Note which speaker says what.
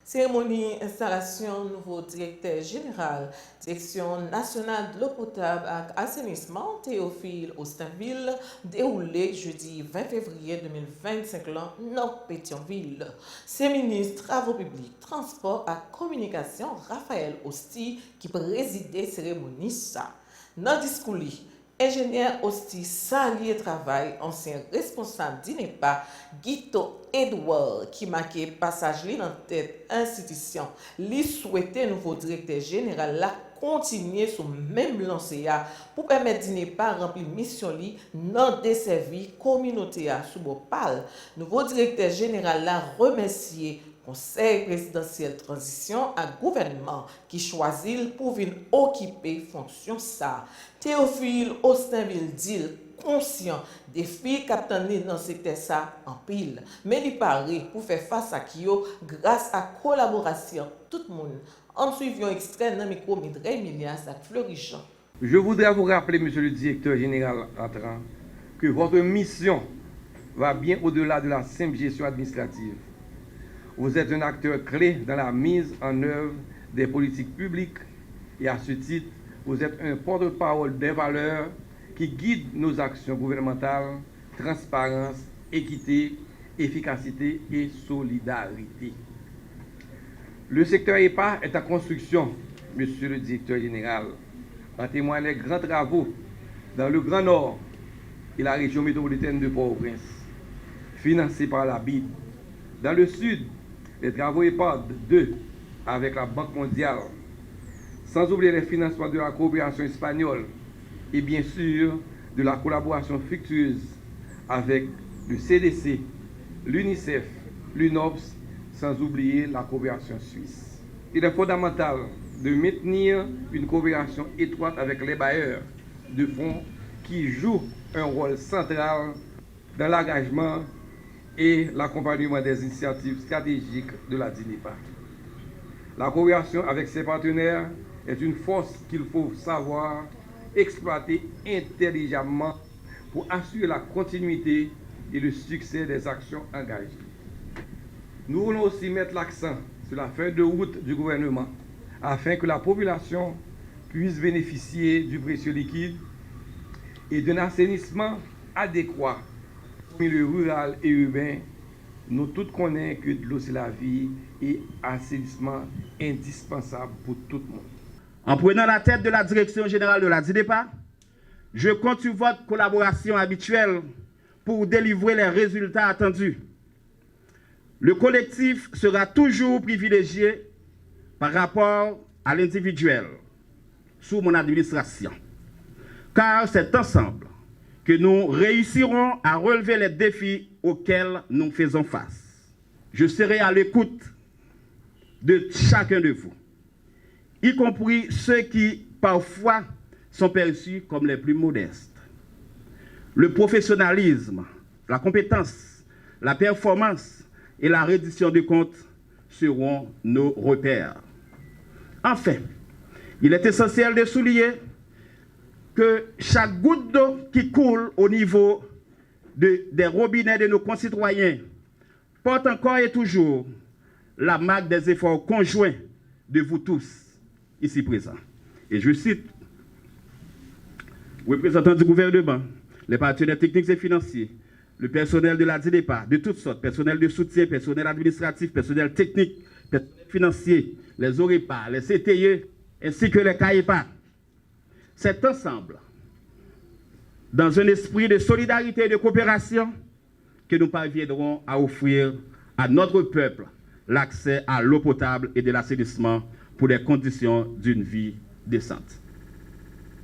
Speaker 1: Cérémonie installation nouveau directeur général, Direction nationale de l'eau potable et assainissement Théophile Austinville, déroulé jeudi 20 février 2025 dans Pétionville. C'est ministre Travaux publics, Transport et Communication Raphaël Osti qui présidait la cérémonie. Dans le discours, ingénieur Osti Salier Travail, ancien responsable d'INEPA, Guito Edouard, qui marquait passage dans tête institution, lui souhaitait nouveau directeur général là continuer sur même lancé pour permettre d'INEPA remplir mission li dans desservi communauté sous Bopal. Nouveau directeur général là remercier Conseil présidentiel transition à gouvernement qui choisit pour venir occuper fonction ça. Théophile Austinville dit conscient des filles qui dans ce secteur ça en pile, mais il paraît pour faire face à Kyo grâce à collaboration tout le monde. En suivant extrait dans le micro Midrey Milias avec Fleury Jean.
Speaker 2: Je voudrais vous rappeler, monsieur le directeur général Atran, que votre mission va bien au-delà de la simple gestion administrative. Vous êtes un acteur clé dans la mise en œuvre des politiques publiques et à ce titre, vous êtes un porte-parole des valeurs qui guident nos actions gouvernementales, transparence, équité, efficacité et solidarité. Le secteur EPA est en construction, monsieur le directeur général. En témoignent les grands travaux dans le Grand Nord et la région métropolitaine de Port-au-Prince, financés par la BID. Dans le Sud, les travaux EPAD 2 avec la Banque mondiale, sans oublier les financements de la coopération espagnole et bien sûr de la collaboration fructueuse avec le CDC, l'UNICEF, l'UNOPS, sans oublier la coopération suisse. Il est fondamental de maintenir une coopération étroite avec les bailleurs de fonds qui jouent un rôle central dans l'engagement et l'accompagnement des initiatives stratégiques de la DINEPA. La coopération avec ses partenaires est une force qu'il faut savoir exploiter intelligemment pour assurer la continuité et le succès des actions engagées. Nous voulons aussi mettre l'accent sur la feuille de route du gouvernement afin que la population puisse bénéficier du précieux liquide et d'un assainissement adéquat. Au milieu rural et urbain, nous tous connaissons que de l'eau c'est la vie et assainissement indispensable pour tout le monde.
Speaker 3: En prenant la tête de la direction générale de la DINEPA, je compte sur votre collaboration habituelle pour délivrer les résultats attendus. Le collectif sera toujours privilégié par rapport à l'individuel sous mon administration, car c'est ensemble que nous réussirons à relever les défis auxquels nous faisons face. Je serai à l'écoute de chacun de vous, y compris ceux qui, parfois, sont perçus comme les plus modestes. Le professionnalisme, la compétence, la performance et la reddition des comptes seront nos repères. Enfin, il est essentiel de souligner que chaque goutte d'eau qui coule au niveau des robinets de nos concitoyens porte encore et toujours la marque des efforts conjoints de vous tous ici présents. Et je cite, représentants du gouvernement, les partenaires techniques et financiers, le personnel de la DINEPA, de toutes sortes, personnel de soutien, personnel administratif, personnel technique, personnel financier, les OREPA, les CTE, ainsi que les CAEPA. C'est ensemble, dans un esprit de solidarité et de coopération, que nous parviendrons à offrir à notre peuple l'accès à l'eau potable et de l'assainissement pour des conditions d'une vie décente.